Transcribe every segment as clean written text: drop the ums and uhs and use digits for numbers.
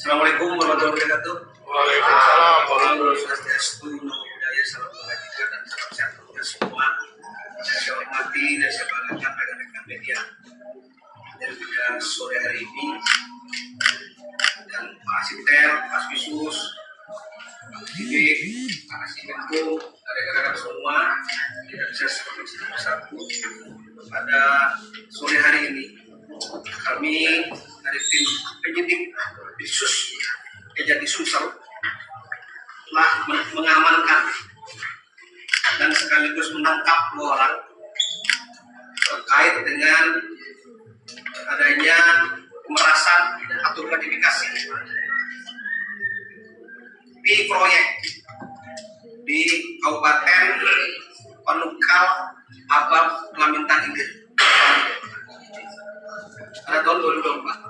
Assalamualaikum warahmatullahi wabarakatuh. Waalaikumsalam warahmatullahi Swastiastu, Namo Buddhaya, salam kebajikan dan salam sehat untuk kita semua. Saya hormati dan saya banggakan rekan-rekan media dari pada sore hari ini, dan Pak Asiter, Pak Visus, Pak Didik, Pak Asimenko, dan rekan-rekan semua tidak bisa seperti satu pada sore hari ini. Kami dari tim penyidik Khusus Kejati Sumsel telah mengamankan dan sekaligus menangkap 2 orang terkait dengan adanya pemerasan atau gratifikasi di proyek di Kabupaten Panukal, Abab, Lamintang Inggris pada tahun 2024.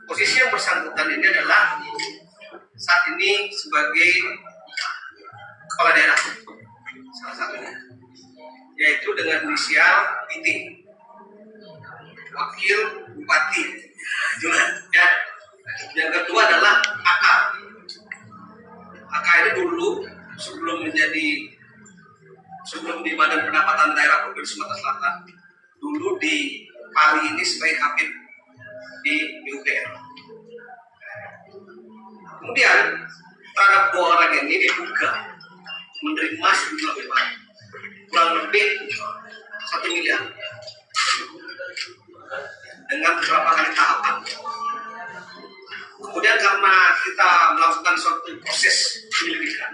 Posisi yang bersangkutan ini adalah saat ini sebagai kepala daerah salah satunya, yaitu dengan inisial IT, Wakil Bupati. Ya. Yang kedua adalah AK. AK ini dulu sebelum di Badan Pendapatan Daerah Provinsi Sumatera Selatan, dulu di Pali ini sebagai kapit di UPR. Kemudian terhadap 2 orang ini diduga menerima sejumlah uang kurang lebih 1 miliar dengan beberapa kali tahapan. Kemudian karena kita melakukan suatu proses penyelidikan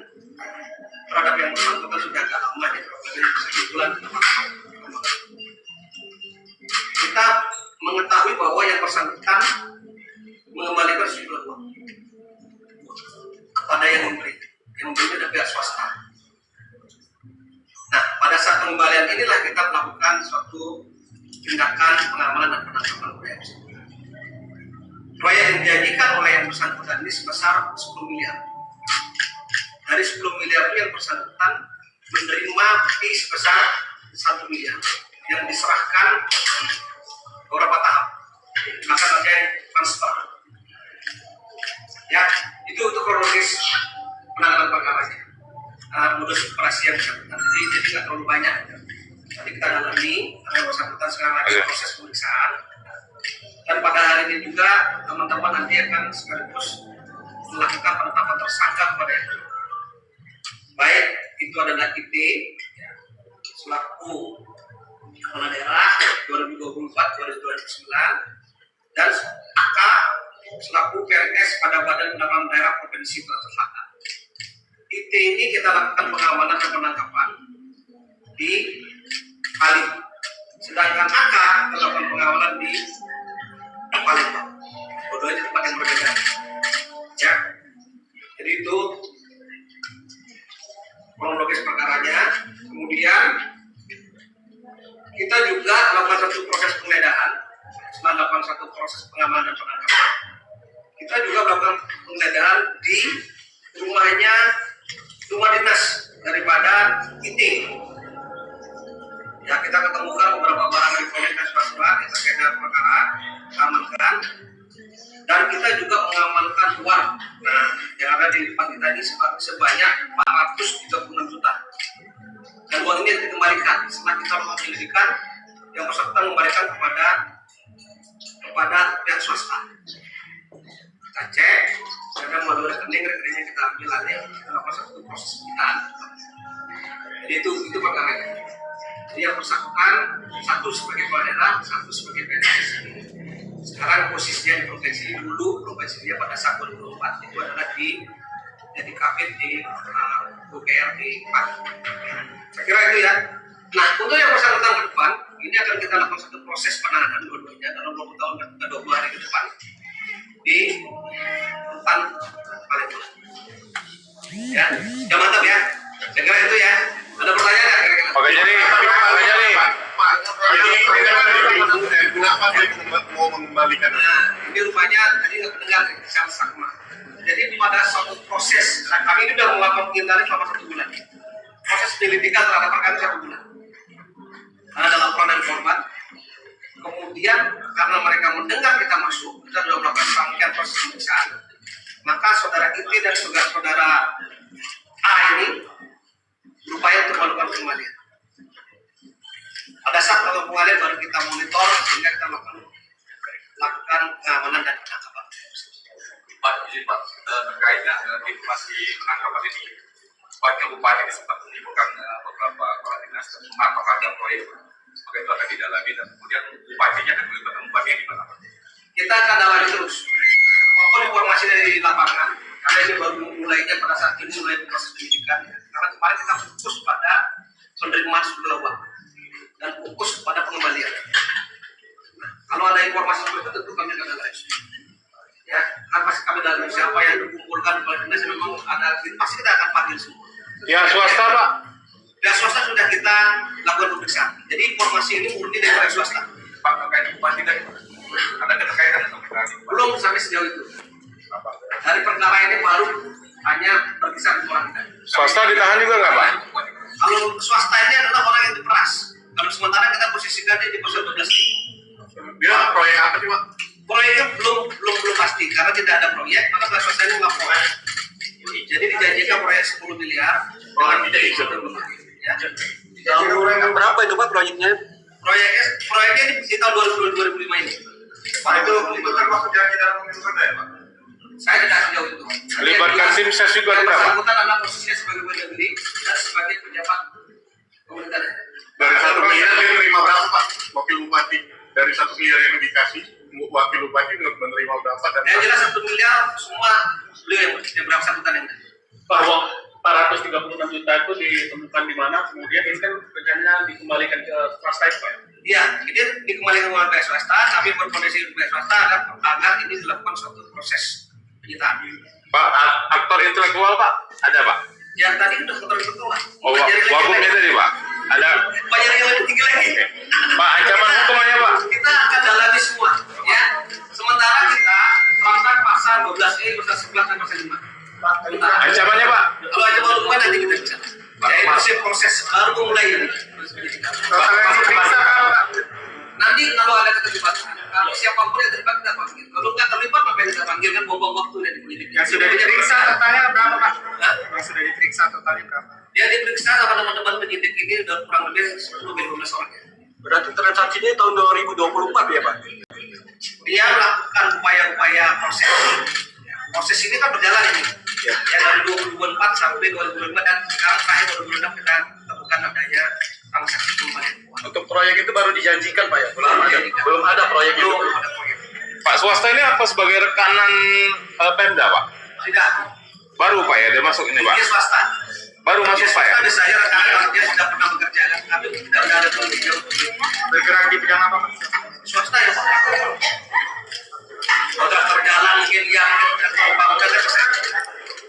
terhadap yang bersangkutan sudah agak lama, ya, lebih 1 bulan, kita mengetahui bahwa yang bersangkutan mengembalikan sejumlah uang kepada yang memberi adalah pihak swasta. Nah, pada saat pengembalian inilah kita melakukan suatu tindakan pengamanan dan penangkapan proyek. Proyek yang dijanjikan oleh yang bersangkutan ini sebesar 10 miliar. Dari 10 miliar itu yang bersangkutan menerima fee sebesar 1 miliar yang diserahkan beberapa tahap, bahkan ada yang transfer. Ya, itu untuk kronologis penanganan perkaranya. Modus operasi yang bersangkutan. Jadi nggak terlalu banyak. Nanti kita dalami karena yang bersangkutan sekarang lagi proses pemeriksaan. Dan pada hari ini juga teman-teman nanti akan sekaligus melakukan penetapan tersangka kepada yang bersangkutan. Baik itu adalah IT selaku kepala daerah 2024-2029 dan AK selaku PRS pada Badan Pendapatan Daerah Provinsi Sumatera Selatan. IT ini kita lakukan pengamanan dan penangkapan di Bali, sedangkan AK melakukan pengawalan di Palembang. Keduanya tempat yang berbeda. Ya, jadi itu kronologis perkaranya. Kemudian kita juga melakukan satu proses penggeledahan, melakukan satu proses pengamanan dan penangkapan. Kita juga melakukan penggeledahan di rumah dinas daripada IT. Ya, kita ketemukan beberapa barang elektronik dan swasta yang terkait dengan perkara, amankan. Dan kita juga mengamankan uang yang ada di tempat kita ini sebanyak 436 juta. Dan uang ini dikembalikan setelah kita melakukan penyelidikan, yang bersangkutan mengembalikan kepada pihak swasta. Kita cek, ada melalui rekeningnya kita ambil alih, kita lakukan satu proses penyitaan. Jadi itu perkaranya. Jadi yang bersangkutan satu sebagai kepala daerah, satu sebagai PNS. Sekarang posisinya di provinsi, dulu provinsinya pada saat 2024 itu adalah jadi kapit di UPR di Pali. Saya kira itu ya. Nah, untuk yang bersangkutan ke depan, ini akan kita lakukan satu proses penanganan dua-duanya dalam 20 tahun dan 20 hari ke depan di Rutan Palembang. Ya, sudah mantap ya. Saya kira itu ya. Ada pertanyaan nggak kira-kira? Oke, jadi kenapa dia mau mengembalikan? Nah, ini rupanya tadi nggak mendengar secara sakma. Jadi pada suatu proses, kami ini sudah melakukan pengindahan selama 1 bulan. Proses penyelidikan terhadap perkara 1 bulan. Ada laporan dari korban. Kemudian karena mereka mendengar kita masuk, kita sudah melakukan Bupati dan saudara A ini berupaya untuk melakukan pengembalian. Pada saat melakukan pengembalian baru kita monitor sehingga kita lakukan pengamanan dan penangkapan. Pak, izin Pak, terkaitnya dengan informasi penangkapan ini, Wakil Bupati sempat menimbulkan beberapa kepala dinas dan apakah ada proyek, maka itu akan didalami dan kemudian bupatinya dan melibatkan bupati yang di mana? Kita akan dalami terus. Apapun informasi dari lapangan, karena ini baru mulainya pada saat ini mulai proses penyidikan. Karena kemarin kita fokus pada penerimaan sumber uang dan fokus pada pengembalian. Nah, kalau ada informasi seperti itu tentu kami akan dalami. Ya, kan pasti kami dalami siapa yang dikumpulkan oleh dinas, memang ada, pasti kita akan panggil semua. Ya swasta Pak. Ya swasta sudah kita lakukan pemeriksaan. Jadi informasi ini murni dari pihak swasta. Pak, terkait bupati tadi, ada keterkaitan dengan bupati? Belum sampai sejauh itu. Dari perkara ini baru hanya berkisar 2 orang. Swasta ditahan juga nggak Pak? Kalau swasta ini adalah orang yang diperas. Kalau sementara kita posisikan dia di pasal 12. Dia proyek apa sih Pak? Proyeknya belum pasti karena tidak ada proyek, maka pihak swasta ini melaporkan. Jadi dijanjikan proyek 10 miliar. Orang tidak ikut. Ya. Tahun berapa itu Pak proyeknya? Proyeknya di tahun 2005 ini. Pak itu termasuk janji dalam pemilu kada ya Pak? Saya tidak sejauh itu. Libatkan tim ses juga yang tidak Pak? bersangkutan adalah posisinya sebagai pejabat negeri dan sebagai pejabat pemerintah daerah. Dari 1 miliar dia menerima berapa Pak? Wakil Bupati dari 1 miliar yang dikasih, Wakil Bupati menerima berapa dan Yang jelas 1 miliar semua beliau yang bersangkutan yang bahwa 436 juta itu ditemukan di mana, kemudian ini kan rencananya dikembalikan ke swasta itu Pak? Iya, ini dikembalikan ke pihak swasta, kami berkoordinasi dengan pihak swasta agar ini dilakukan suatu proses penyitaan. Pak aktor intelektual Pak ada Pak? Yang tadi sudah ketentuan. Oh wagubnya tadi Pak? Ada? Banyak yang lebih tinggi lagi. Pak ancaman hukumannya Pak? Kita akan dalami semua, ya. Sementara kita terapkan pasal 12E, pasal 11 dan pasal 5. Ancamannya Pak? Kalau ancaman hukuman nanti kita bisa. Ya, itu sih proses baru mulai ini. Nanti kalau ada keterlibatan, kalau siapapun yang terlibat kita panggil. Kalau nggak terlibat, maka kita panggil kan bom waktu dan penyelidikan. Yang sudah diperiksa totalnya berapa Pak? Hah? Yang sudah diperiksa totalnya berapa? Dia diperiksa sama teman-teman penyidik ini udah kurang lebih 10-15 orang. Berarti transaksinya tahun 2024 ya Pak? Dia melakukan upaya-upaya proses. Proses ini kan berjalan ini. Ya, dari 2024 sampai 2025 dan sekarang terakhir 2026 kita temukan adanya transaksi pengembalian uang. Untuk proyek itu baru dijanjikan Pak ya? Belum ada proyek itu. Belum ada proyek. Pak swasta ini apa sebagai rekanan Pemda Pak? Tidak. Baru Pak ya dia masuk ini Pak? Dia swasta. Baru masuk Dia Pak ya? swasta, saya rekan kalau dia sudah pernah bekerja kan, tapi tidak ada penelitian untuk Bergerak di bidang apa Pak? swasta ya Pak. Sudah berjalan mungkin yang bangunan dan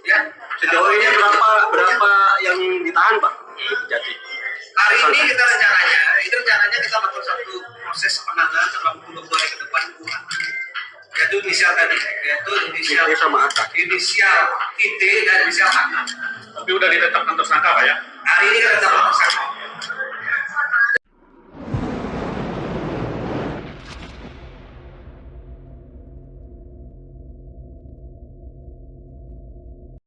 ya. Sejauh ini berapa yang ditahan Pak? Jadi Hari ini kita rencananya kita lakukan satu proses penanganan dalam 22 hari ke depan yaitu inisial tadi, yaitu inisial ini sama Ata. inisial IT dan inisial AK. Tapi udah ditetapkan tersangka Pak ya? Hari ini kita tetapkan tersangka.